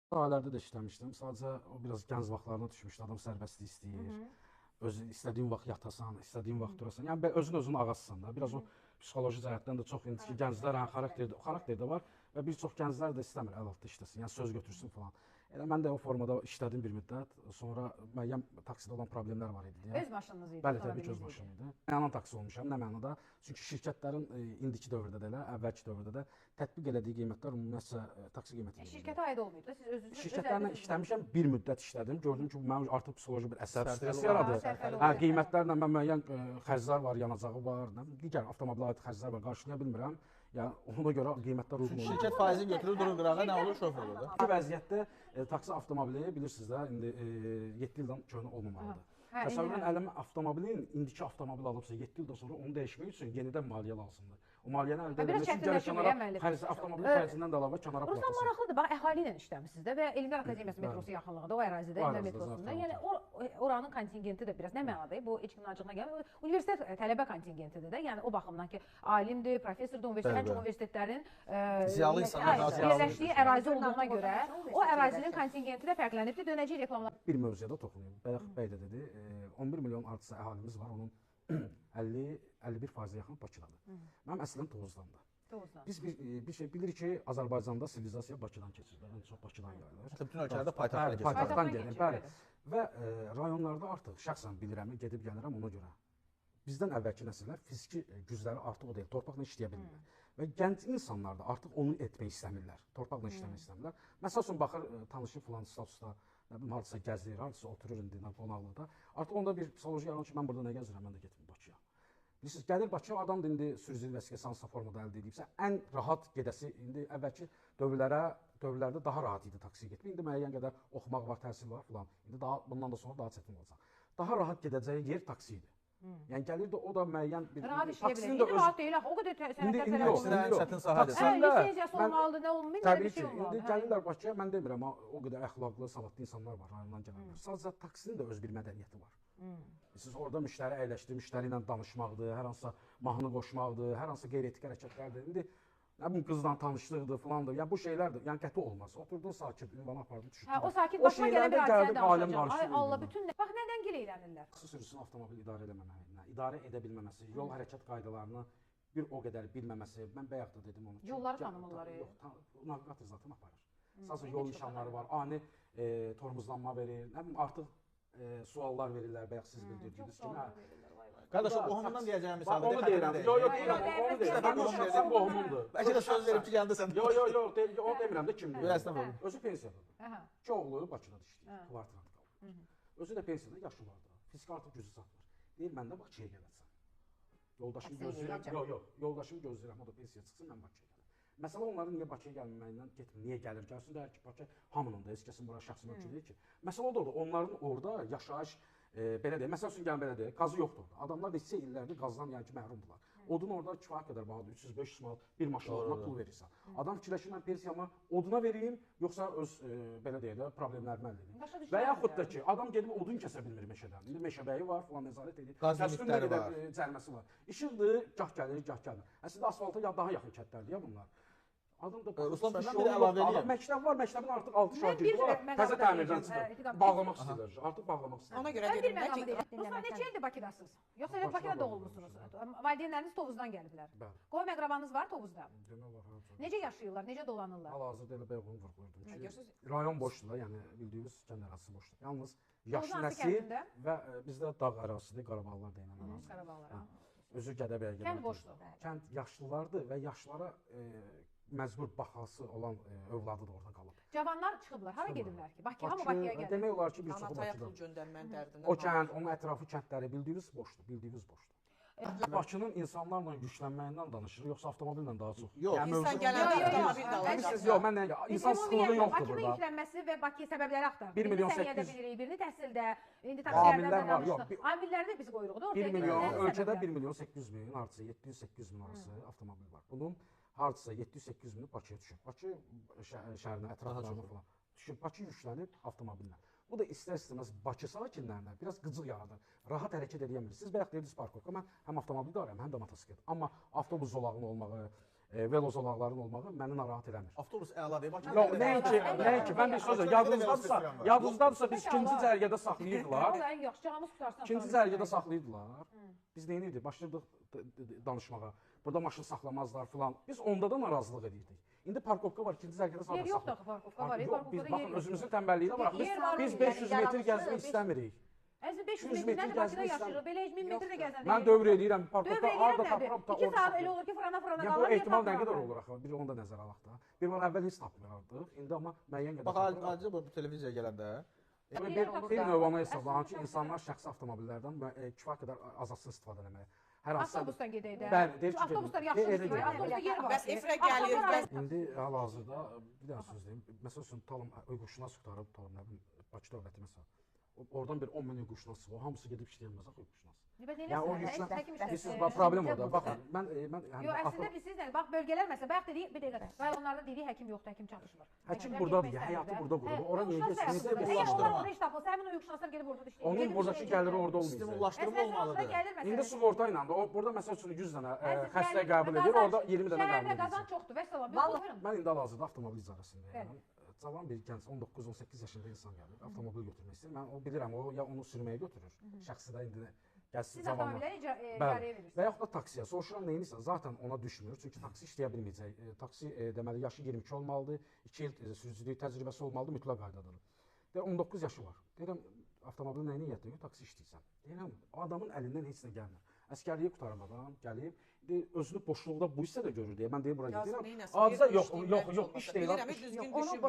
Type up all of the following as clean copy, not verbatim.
Sahələrdə də işləmişdim. Sadəcə o biraz gənc vaxtlarına düşmüşdü. Adam sərbəstlik istəyir. Özü istədiyin vaxt yatasan, istədiyin vaxt durasan. Yəni özün ağasısan da. Biraz o psixoloji cəhətdən də çox indiki gənclər xarakter də var və bir çox gənclər də istəmir əl altında işləsin. Yəni söz götürsün falan. Elə mən də o formada işlədim bir müddət. Sonra müəyyən taksidə olan problemlər var idi deyə. Öz maşınınız idi? Bəli, təbii ki, öz maşınım idi. Mənalı taksi olmuşam, nə mənada? Çünki şirkətlərin indiki dövrdə də elə, əvvəlki dövrdə də tətbiq elədiyi qiymətlər ümumiyyətcə taksi qiyməti idi. Şirkətə aid olmayıb da, siz özünüz Şirkətlərlə işləmişəm, bir müddət işlədim. Gördüm ki, bu mənim artıq psixoloji bir əsəb stresi yaradır. Qiymətlərlə mən müəyyən xərclər var, yanacağı var, digər avtomobilə aid xərclər var, qarşılaya bilmirəm. Yəni ona görə qiymətlər uyğun olmur. Şirkət faizi götürür, durur qırağa, nə olur? Şofer olur da. Bu vəziyyətdə taksi avtomobili bilirsiniz də, indi 7 ildən köhnə olmamalıdır. Təsəvvürün əlimə avtomobilin, indiki avtomobil alıbsa 7 ildən sonra onu dəyişmək üçün yenidən maliyyə lazımdır. O maliyyəni əldə etmək üçün gərək kənara avtomobil xərcindən də əlavə kənara pulatasın. Ruslan maraqlıdır, bax əhali ilə işləmisiniz də və Elmlər Akademiyası metrosu yaxınlığında, o ərazidə, Elmlər metrosunda. Yəni oranın kontingenti də biraz nə mənada? Bu heç kimin acığına gəlmir. Universitet tələbə kontingentidir də. Yəni o baxımdan ki, alimdir, professordur, universitet, universitetlərin birləşdiyi ərazi olduğuna görə o ərazinin kontingenti də fərqlənibdir. Dönəcək reklamlar. Bir mövzuya da toxunayım. Bayaq bəy də dedi, 11 milyon artısa əhalimiz var, onun 50-51% yaxın Bakıdadır. Mənim əslən Tovuzdandır. Biz bir şey bilirik ki, Azərbaycanda sivilizasiya Bakıdan keçir. Ən çox Bakıdan gəlir. Bütün ölkələrdə paytaxtdan gəlir. Bəli. Və rayonlarda artıq şəxsən bilirəm, gedib gəlirəm ona görə. Bizdən əvvəlki nəsillər fiziki gücləri artıq o deyil, torpaqla işləyə bilmirlər. Və gənc insanlar da artıq onu etmək istəmirlər, torpaqla işləmək istəmirlər. Məsəl üçün, baxır, tanışır filan statusda, nə bilim, hardasa gəzir, hardasa oturur indi qonaqlıqda. Artıq onda bir psixoloji yaranır ki, mən burada nə gəzirəm, mən də getməyim Bakıya. Bilirsiniz, gəlir Bakıya, adam da indi sürücülük vəsiqəsi hansısa formada əldə edibsə, ən rahat gedəsi, indi əvvəlki dövrlərdə daha rahat idi taksiyə getmək. İndi müəyyən qədər oxumaq var, təhsil var filan. İndi bundan da sonra daha çətin olacaq. Daha rahat gedəcəyi yer taksi idi. Yəni gəlirdi, o da müəyyən bir... Rahat işləyə bilir. İndi rahat deyil, o qədər sənətlər tələb olunur. İndi çətin sahədir. Lisensiyası olmalıdır, nə olmalı, bilmirəm bir şey olmalıdır. İndi gəlirlər Bakıya, mən demirəm, o qədər əxlaqlı, savadlı insanlar var, rayondan gələnlər. Sadəcə taksinin də öz bir mədəniyyəti var. Siz orada müştəri əyləşdir, müştəri ilə danışmaqdır, hər hansısa mahnı qoşmaqdır, hər hansısa qeyri-etik hərəkətlərdir. İndi nə bilim, qızla tanışlıqdır filandır. Yəni bu şeylərdir. Yəni qəti olmaz. Oturdun sakit, ünvanı apardın, düşürdün. O sakit başına gələn bir hadisədən danışacaq. Ay Allah, bütün bax nədən gileylənirlər? Taksi sürücüsünün avtomobil idarə eləməməliyindən, idarə edə bilməməsi, yol hərəkət qaydalarını bir o qədər bilməməsi. Mən bayaq da dedim onu ki, yolları tanımırlar. Yox, navigator zaten aparır. Sadəcə yol nişanları var, ani tormozlanma verir. Nə bilim, artıq suallar verirlər, bayaq siz bildirdiniz kimi. Qardaşım, qohumundan deyəcəyim sən də. Onu deyirəm. Yox, onu deyirəm. Mən şəxsən qohumumdur. Bəlkə də söz verib ki, gəldi sən. Yox, onu demirəm də kimdir. Özü pensiyadadır. 2 oğlu Bakıda işləyir, kvartirada qalır. Özü də pensiyada, yaşı var da. Fiziki artıq gücü çatmır. Deyir, mən də Bakıya gələcəm. Yoldaşımı gözləyirəm. Yox, yoldaşımı gözləyirəm, o da pensiya çıxsın, mən Bakıya gələm. Məsələ onların niyə Bakıya gəlməyindən getmir, niyə gəlir? Gəlsin də ki, Bakı hamının da, heç kəsin bura şəxsi mülki deyil ki. Məsələ odur, onların orada yaşayış belə deyək, məsəl üçün gəlin belə deyək, qazı yoxdur orada. Adamlar neçə illərdir qazdan yəni ki, məhrumdular. Odun orada kifayət qədər bahadır, 300-500 manat bir maşınına pul verirsən. Adam fikirləşir, mən pensiyamı oduna vereyim, yoxsa öz belə deyək də problemlərimi həll edeyim. Və yaxud da ki, adam gedib odun kəsə bilmir meşədən. İndi meşəbəyi var, falan nəzarət edir. Qəzəlikləri var. Cəriməsi var. İşıqdır, gah gəlir, gah gəlmir. Əslində asfalta daha yaxın kəndlərdir ya bunlar. Adam da Ruslan bəndən bir əlavə eləyəm. Məktəb var, məktəbin artıq 6 şagirdi var. Təzə təmirdən çıxır. Bağlamaq istəyirlər. Artıq bağlamaq istəyirlər. Ona görə deyirəm ki, Ruslan neçə ildir Bakıdasınız? Yoxsa elə Bakıda doğulmusunuz? Valideynləriniz Tovuzdan gəliblər. Qohum əqrabanız var Tovuzda? Demək var. Necə yaşayırlar, necə dolanırlar? Hal-hazırda elə bayaq onu vurğuladım. Rayon boşdur da, yəni bildiyiniz kənd ərazisi boşdur. Yalnız yaşlı nəsil və bizdə dağ ərazisidir, Qarabağlar deyilən ərazi. Qarabağlar. Özü Gədəbəyə gedir. Kənd boşdur. Kənd yaşlılardır və yaşlılara məcbur baxası olan övladı da orada qalıb. Cavanlar çıxıblar, hara gediblər ki? Hamı Bakıya gəlir. Demək olar ki, bir çoxu Anataya Bakıda. pul göndərmənin dərdindən. O kənd, onun ətrafı kəndləri bildiyiniz boşdur, bildiyiniz boşdur. Bakının insanlarla yüklənməyindən danışır, yoxsa avtomobillə daha çox? Yox, insan gələndə avtomobil də alır. Bilirsiniz, yox, mən nə, insan sıxlığı yoxdur burada. Bakının yüklənməsi və Bakıya səbəbləri axtarır. 1 milyon 800 bilirik, birini təhsildə, indi taksilərdən danışdıq. Amilləri də biz qoyuruq da ortaya. 1 milyon, ölkədə 1 milyon 800 min, hardasa 700-800 min arası avtomobil var. Bunun hardasa 700-800 mini Bakıya düşüb. Bakı şəhərinə, ətraflarına falan düşüb. Bakı yüklənib avtomobillə. Bu da istər-istəməz Bakı sakinlərinə biraz qıcıq yaradır. Rahat hərəkət edə bilmir. Siz bayaq dediniz parkovka, mən həm avtomobil idarəyəm, həm də motosiklet. Amma avtobus zolağının olmağı, velo zolaqların olmağı məni narahat eləmir. Avtobus əladır. Bakı Yox, nəinki, mən bir söz yadınızdadırsa biz ikinci cərgədə saxlayırdılar. Vallahi yaxşı, camımız qurtarsın. İkinci cərgədə saxlayırdılar. Biz nə edirdik? Başladıq danışmağa. Burada maşın saxlamazlar filan. Biz onda da narazılıq edirdik. İndi parkovka var, ikinci cərgədə saxlayırıq. Yer yoxdur axı parkovka var. Yox, biz baxın özümüzün tənbəlliyinə baxın. Biz 500 metr gəzmək istəmirik. Əslində 500 metrdən Bakıda yaşayırıq. Belə heç 1000 metr də gəzəndə. Mən dövr edirəm parkovka. Dövr Harda edirəm tapıram, nədir? 2 saat elə olur ki, fırana Ya bu ehtimal nə qədər olur axı? Bir onu da nəzərə alaq da. Bir var əvvəl heç tapmıyordıq. İndi amma müəyyən qədər. Bax, acı bu televiziyaya gələndə Bir növ ona hesablanır ki, insanlar şəxsi avtomobillərdən kifayət qədər azadsız istifadə etməli. Hər hansısa Avtobusdan gedək də. Bəli, deyir ki, Avtobuslar yaxşı istifadə. Avtobusda yer var. Bəs efirə gəlir, bəs İndi hal-hazırda bir dənə söz deyim. Məsəl üçün talım uyğuşuna qurtarıb talım nə bilim Bakı dövləti məsələn. Oradan bir 10 min uyğuşunası var. Hamısı gedib işləyənməz axı uyğuşunası. Ya o yüzden problem orada. Baxın, mən Yox, əslində bilirsiniz nə? Bax bölgələr məsələn, bayaq dedik, bir dəqiqə. Rayonlarda dedik həkim yoxdur, həkim çatışmır. Həkim burdadır, həyatı burada qurur. Ora niyə getsin? Əgər onlar orada iş tapılsa, həmin o uyğuşunaslar gedib orada işləyir. Onun buradakı gəliri orada olmayacaq. stimullaşdırma olmalıdır. İndi sığorta ilə də burada məsəl üçün 100 dənə xəstə qəbul edir, orada 20 dənə qəbul Şəhərdə edir. qazanc çoxdur, vəssalam. Mən indi hal-hazırda avtomobil icarəsindəyəm. Cavan bir gənc 19-18 yaşında insan gəlir, avtomobil götürmək istəyir. Mən o bilirəm, o ya onu sürməyə götürür. Şəxsi də indi gəlsin Siz cavanlar. avtomobilləri icarəyə Bəli. verirsiniz. Və yaxud da taksiyə. Soruşuram nə edirsən? Zaten ona düşmür. Çünki taksi işləyə bilməyəcək. Taksi deməli yaşı 22 olmalıdır, 2 il sürücülük təcrübəsi olmalıdır mütləq qaydada. Və 19 yaşı var. Deyirəm, avtomobil nə niyyətlə taksi işləyirsən? Deyirəm, o adamın əlindən heç nə gəlmir. Əskərliyi qurtarmadan gəlib, özünü boşluqda bu hissədə görür deyə mən deyir bura gedirəm. Azca yox, iş deyil.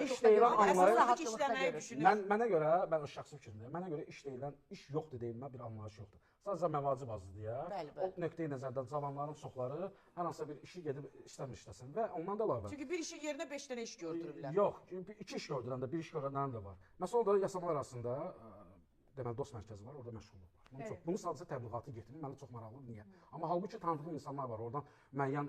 İş deyil anlayış. Mənə görə, mən o şəxsi fikrimdəyəm. Mənə görə iş deyilən iş yoxdur deyilmə bir anlayış yoxdur. Sadəcə məvacib azdır deyə. O nöqteyi nəzərdən cavanların çoxları hər hansısa bir işi gedib işləsin və ondan da əlavə. Çünki bir işin yerinə 5 dənə iş gördürürlər. Yox, 2 iş gördürən də, bir iş görənlərin də var. Məsələn, orada yasamal arasında deməli dost mərkəzi var, orada məşğulluq var. Bunu sadəcə təbliğatı getirir, mənə çox maraqlıdır. Niyə? Amma halbuki tanıdığım insanlar var, oradan müəyyən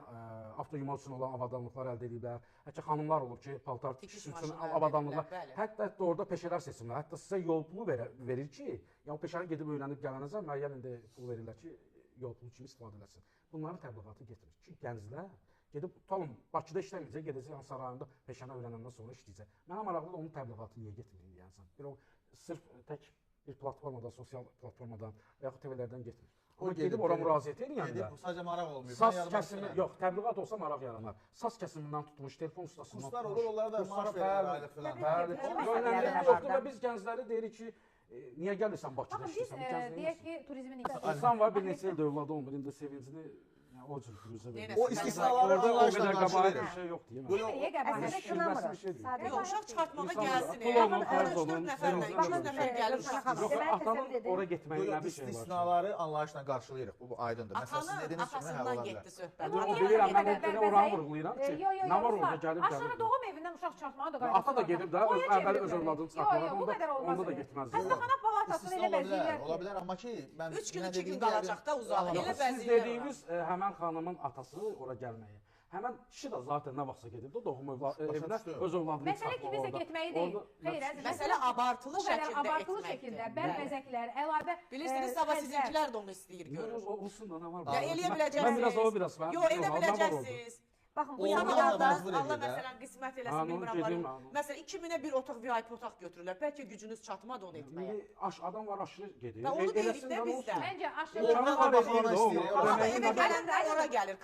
avtoyumal üçün olan avadanlıqlar əldə ediblər. Hətta xanımlar olur ki, paltar tikiş üçün avadanlıqlar. Hətta orada peşələr seçimlər. Hətta sizə yol pulu verir ki, yəni o peşəni gedib öyrənib gələnəcə müəyyən indi pul verirlər ki, yol pulu kimi istifadə edəsin. Bunların təbliğatı getirir ki, gənclər gedib tutalım Bakıda işləməyəcək, gedəcək Hansa rayonunda peşəni öyrənəndən sonra işləyəcək. Mənə maraqlıdır onun təbliğatı niyə getmir deyəsən. Bir o sırf tək bir platformadan, sosial platformadan və yaxud TV-lərdən getmir. O gedib ora müraciət edəndə sadəcə maraq olmuyor. SAS kəsimi yox, təbliğat olsa maraq yaranar. SAS kəsimindən tutmuş, telefon ustasından kurslar olur, onlara da maraq verir ailə filan. Yönləndirmə yoxdur və biz gəncləri deyirik ki, niyə gəlirsən Bakıda işləyirsən? Biz deyək ki, turizmin İnsan var, bir neçə il övladı olmur, indi sevincini o cür büruzə verir. O istisnaları o qədər qəbahət bir şey yoxdur, yemək. Niyə qəbahət? Yox, uşaq çıxartmağa gəlsin. Pul olun, fərz olun. 200 nəfər gəlir uşaq. Yox, atanın ora getməyin nə bir şey var. İstisnaları anlayışla qarşılayırıq. Bu aydındır. Məsələn, siz dediyiniz kimi hə ola bilər. Bilirəm, mən elə oranı vurğulayıram ki, nə var orada gəlib gəlir. Aşağı doğum evindən uşaq çıxartmağa da qayıdır. Ata da gedib də, əvvəl öz övladını çıxartmağa, onda da getməz. Xəstəxana palatasını elə bəzəyirlər. Ola bilər, amma ki, mən 3 gün 2 gün qalacaq da uzaq. Elə Siz bəzəyirlər. dediyiniz həmən xanımın atası ora gəlməyi. Həmən kişi də zaten nə vaxtsa gedib də doğum evinə öz övladını Məsələ ki, bizə getməyi deyil. Xeyr, Məsələ abartılı şəkildə abartılı şəkildə, bərbəzəklər, əlavə bilirsiniz, sabah sizinkilər də onu istəyir görür. Olsun da nə var? Ya eləyə Mən biraz o biləcəksiniz. biraz mən. Yox, edə biləcəksiniz. baxın bu Onu yanlarda məcbur Allah edir də. məsələn qismət eləsin bilmirəm var. Gedim. Məsələn 2000-ə bir otaq VIP otaq götürürlər. Bəlkə gücünüz çatmadı onu etməyə. Adam var aşırı gedir. Və onu deyirik də biz də. məncə aşırı İmkanı var, Baxana istəyir. Amma evə gələndə ora gəlir.